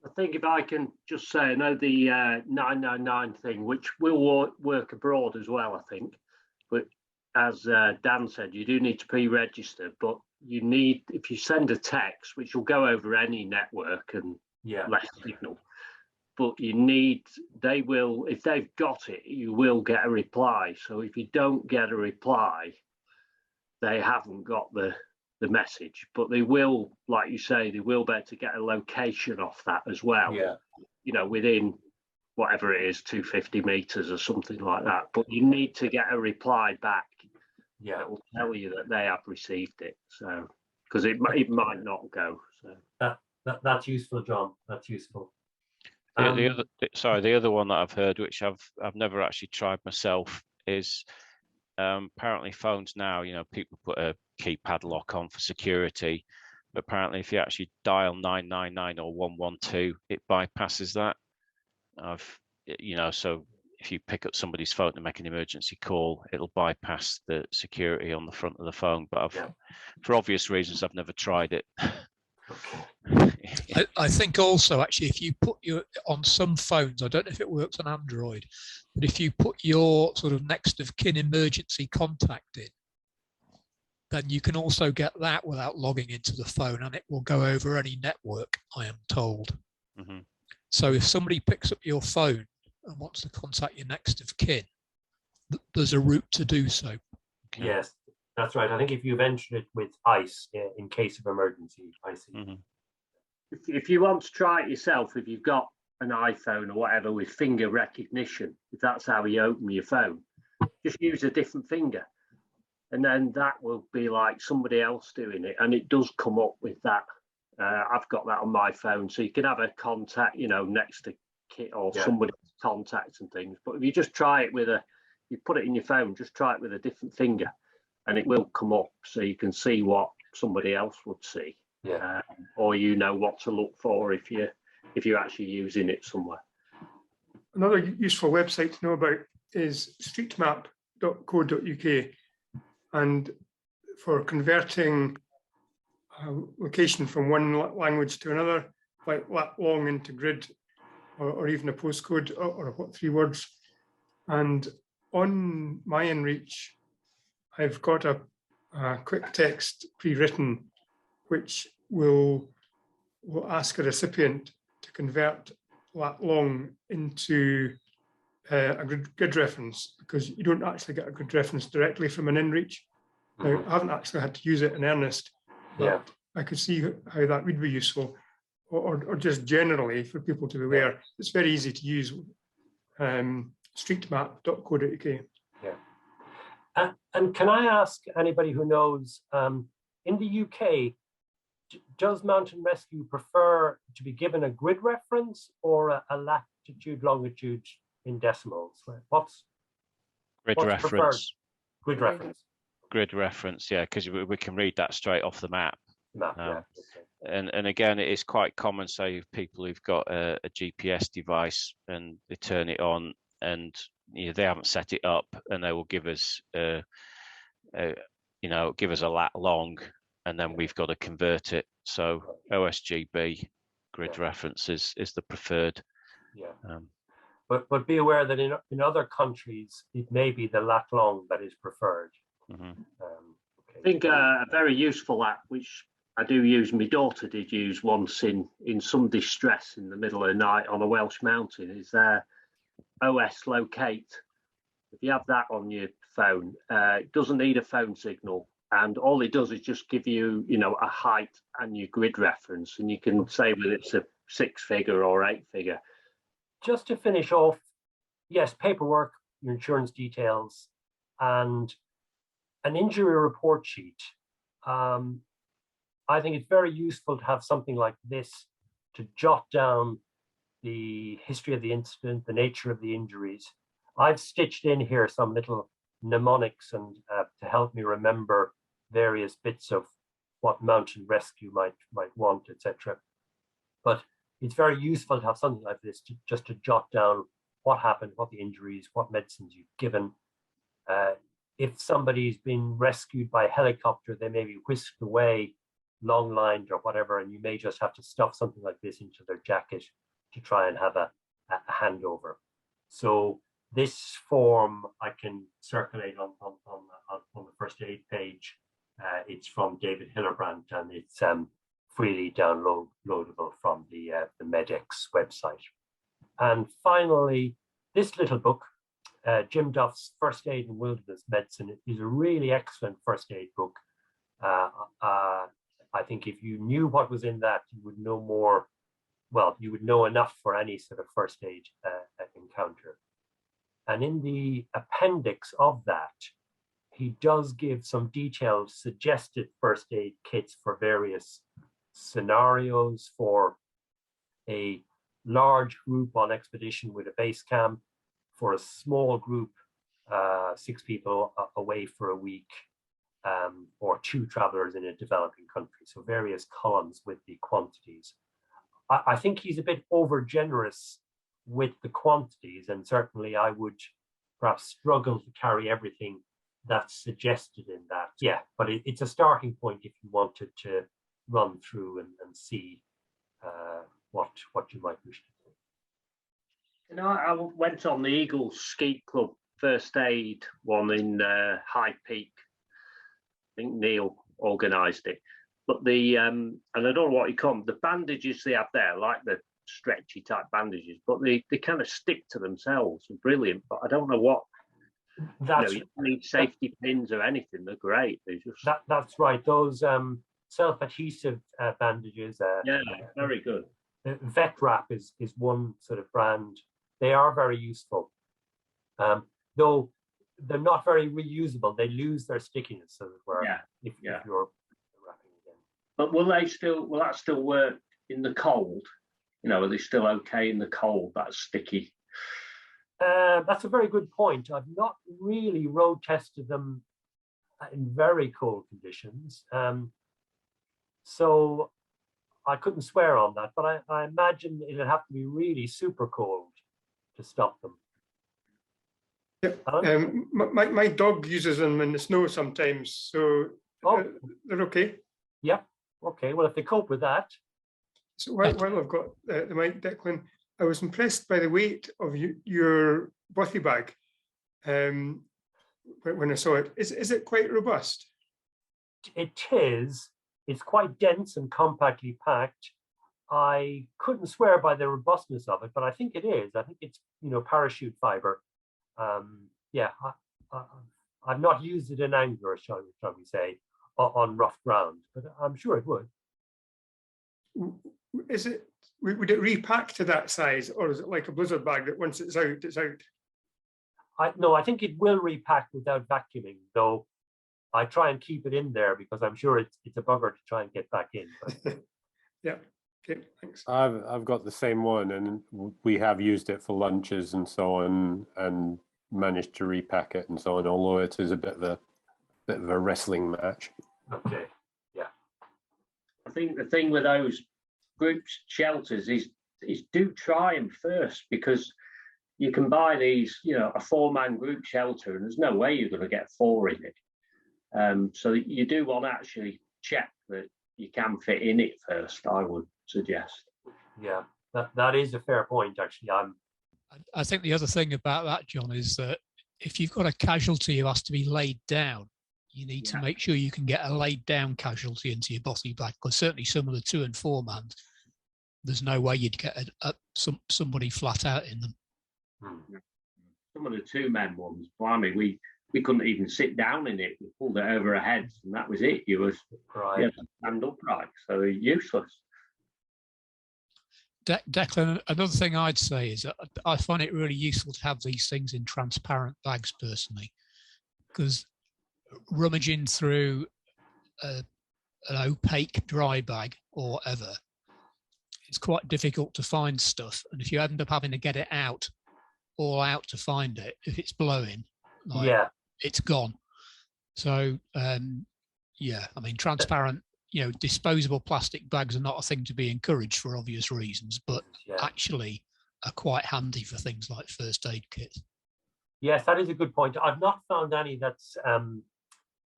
I think if I can just say, I know the 999 thing, which will work abroad as well, I think. But as Dan said, you do need to pre-register, but you need, if you send a text, which will go over any network and less signal, but you need, they will, if they've got it, you will get a reply. So if you don't get a reply, they haven't got the message, but they will, like you say, they will be able to get a location off that as well. Yeah. Within whatever it is, 250 meters or something like that. But you need to get a reply back. Yeah, that will tell you that they have received it. So, because it might not go. So that's useful, John. That's useful. The other one that I've heard, which I've never actually tried myself, is apparently phones now, people put a keypad lock on for security, but apparently if you actually dial 999 or 112, it bypasses that. So if you pick up somebody's phone to make an emergency call, it'll bypass the security on the front of the phone. But for obvious reasons, I've never tried it. I think also, actually, if you put on some phones, I don't know if it works on Android, but if you put your sort of next of kin emergency contact in, then you can also get that without logging into the phone, and it will go over any network, I am told. Mm-hmm. So if somebody picks up your phone and wants to contact your next of kin, there's a route to do so. Okay. Yes, that's right. I think if you've entered it with ICE, in case of emergency, ICE. Mm-hmm. If you want to try it yourself, if you've got an iPhone or whatever with finger recognition, if that's how you open your phone, just use a different finger. And then that will be like somebody else doing it. And it does come up with that. I've got that on my phone. So you can have a contact, next to jacket or somebody's contacts and things. But if you just try it with you put it in your phone, just try it with a different finger, and it will come up so you can see what somebody else would see. Yeah. Or you know what to look for if you're actually using it somewhere. Another useful website to know about is streetmap.co.uk, and for converting a location from one language to another, like lat long into grid, or even a postcode, or what 3 words. And on my InReach, I've got a quick text pre-written, which will ask a recipient to convert lat long into a grid reference, because you don't actually get a grid reference directly from an InReach. Now, I haven't actually had to use it in earnest, but I could see how that would be useful, or just generally for people to be aware. It's very easy to use. Streetmap.co.uk. Yeah. And can I ask anybody who knows, in the UK, does Mountain Rescue prefer to be given a grid reference or a latitude, longitude in decimals? What's reference. preferred? Grid reference. Grid reference, yeah, because we can read that straight off the map. Okay. And again, it is quite common, say, people who've got a GPS device and they turn it on and they haven't set it up, and they will give us give us a lat long, and then we've got to convert it. So OSGB grid reference is the preferred. Yeah. But be aware that in other countries, it may be the lat long that is preferred. Mm-hmm. I think a very useful app, which I do use, my daughter did use once in some distress in the middle of the night on a Welsh mountain, is OS Locate. If you have that on your phone, it doesn't need a phone signal, and all it does is just give you, a height and your grid reference, and you can say whether it's a 6-figure or 8-figure. Just to finish off, yes, paperwork, your insurance details, and an injury report sheet. I think it's very useful to have something like this to jot down the history of the incident, the nature of the injuries. I've stitched in here some little mnemonics and to help me remember various bits of what Mountain Rescue might want, etc. But it's very useful to have something like this just to jot down what happened, what the injuries, what medicines you've given. If somebody's been rescued by helicopter, they may be whisked away, long-lined or whatever, and you may just have to stuff something like this into their jacket to try and have a handover. So this form I can circulate on the first aid page. It's from David Hillebrand, and it's freely downloadable from the MEDEX website. And finally, this little book, Jim Duff's First Aid in Wilderness Medicine, is a really excellent first aid book. I think if you knew what was in that, you would know more. Well, you would know enough for any sort of first aid encounter. And in the appendix of that, he does give some detailed suggested first aid kits for various scenarios, for a large group on expedition with a base camp, for a small group, 6 people away for a week, or 2 travelers in a developing country. So various columns with the quantities. I think he's a bit over generous with the quantities, and certainly I would perhaps struggle to carry everything that's suggested in that. Yeah, but it's a starting point if you wanted to run through and see what you might wish to do. I went on the Eagles Ski Club first aid one in High Peak. I think Neil organised it. But and I don't know what you call them, the bandages they have there, like the stretchy type bandages, but they kind of stick to themselves. They're brilliant, but I don't know what. You don't need safety pins or anything. They're great. They just that's right. Those self-adhesive bandages. Yeah, very good. Vet Wrap is one sort of brand. They are very useful, though they're not very reusable. They lose their stickiness, as it were. If you're wrapping again. But will that still work in the cold? You know, are they still okay in the cold? That's sticky. That's a very good point. I've not really road tested them in very cold conditions. So I couldn't swear on that, but I imagine it'd have to be really super cold to stop them. My dog uses them in the snow sometimes, so they're okay. Yeah, okay. Well, if they cope with that. So while I've got the mic, Declan, I was impressed by the weight of your bothy bag when I saw it. Is it quite robust? It is. It's quite dense and compactly packed. I couldn't swear by the robustness of it, but I think it is. I think it's, you know, parachute fiber. Yeah, I've not used it in anger, shall we say, on rough ground, but I'm sure it would. Is it? Would it repack to that size, or is it like a blizzard bag that once it's out, it's out? No, I think it will repack without vacuuming, though. I try and keep it in there because I'm sure it's a bugger to try and get back in. Yeah. Okay. Thanks. I've got the same one, and we have used it for lunches and so on, and managed to repack it and so on. Although it is a bit of a wrestling match. Okay. Yeah. I think the thing with those group shelters is do try them first, because you can buy these, you know, a 4-man group shelter, and there's no way you're going to get 4 in it. So you do want to actually check that you can fit in it first, I would suggest. Yeah, that is a fair point, actually. I think the other thing about that, John, is that if you've got a casualty who has to be laid down, you need to make sure you can get a laid down casualty into your bothy bag, because certainly some of the 2- and 4-man, there's no way you'd get somebody flat out in them. Some of the 2-men ones, blimey, we couldn't even sit down in it. We pulled it over our heads, and that was it. You had to stand upright, so they're useless. Declan, another thing I'd say is that I find it really useful to have these things in transparent bags personally, because rummaging through an opaque dry bag or whatever, it's quite difficult to find stuff. And if you end up having to get it out to find it, if it's blowing, it's gone. So yeah, I mean, transparent, you know, disposable plastic bags are not a thing to be encouraged for obvious reasons, but actually are quite handy for things like first aid kits. Yes, that is a good point. I've not found any that's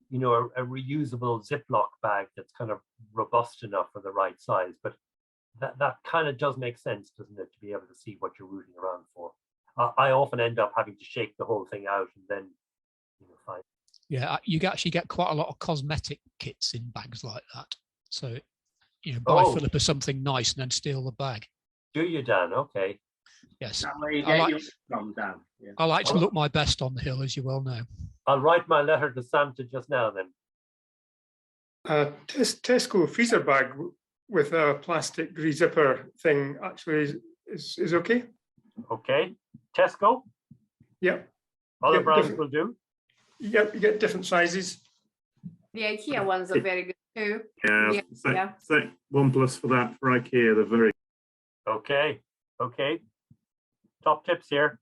you know, a reusable Ziploc bag that's kind of robust enough for the right size, but that kind of does make sense, doesn't it, to be able to see what you're rooting around for. I often end up having to shake the whole thing out and then, you know, find. Yeah, you actually get quite a lot of cosmetic kits in bags like that. So, you know, buy Philippa something nice and then steal the bag. Do you, Dan? Okay. Yes. I like to look my best on the hill, as you well know. I'll write my letter to Santa just now then. Tesco freezer bag with a plastic re-zipper thing actually is okay. Okay. Tesco? Yep. Other brands will do? Yep, you get different sizes. The IKEA ones are very good too. Yeah. So OnePlus for that, for IKEA, they're very. Okay. Okay. Top tips here.